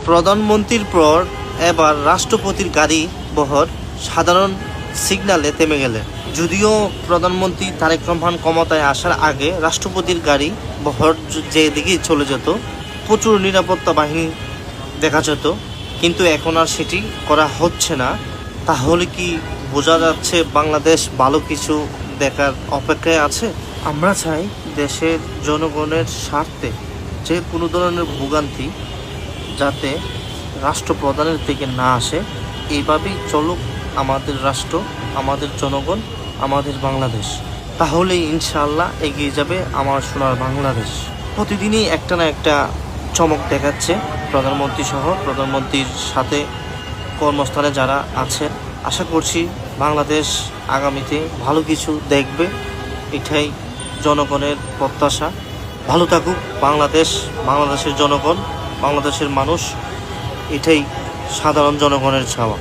প্রধানমন্ত্রীর পর এবার রাষ্ট্রপতির গাড়ি বহর সাধারণ সিগন্যালে থেমে গেলেন। যদিও প্রধানমন্ত্রী তারেক রহমান ক্ষমতায় আসার আগে রাষ্ট্রপতির গাড়ি বহর যেদিকেই চলে যেত প্রচুর নিরাপত্তা বাহিনী দেখা যেত, কিন্তু এখন আর সেটি করা হচ্ছে না। তাহলে কি বোঝা যাচ্ছে বাংলাদেশ ভালো কিছু দেখার অপেক্ষায় আছে? আমরা চাই দেশের জনগণের স্বার্থে যে কোনো ধরনের ভোগান্তি যাতে রাষ্ট্রপ্রধানের থেকে না আসে। এইভাবেই চলুক আমাদের রাষ্ট্র, আমাদের জনগণ, আমাদের বাংলাদেশ। তাহলেই ইনশাআল্লাহ এগিয়ে যাবে আমার সোনার বাংলাদেশ। প্রতিদিনই একটা না একটা চমক দেখাচ্ছে প্রধানমন্ত্রী সহ প্রধানমন্ত্রীর সাথে কর্মস্থলে যারা আছেন। আশা করছি বাংলাদেশ আগামীতে ভালো কিছু দেখবে, এটাই জনগণের প্রত্যাশা। ভালো থাকুক বাংলাদেশ, বাংলাদেশের জনগণ, বাংলাদেশের মানুষ, এটাই সাধারণ জনগণের চাওয়া।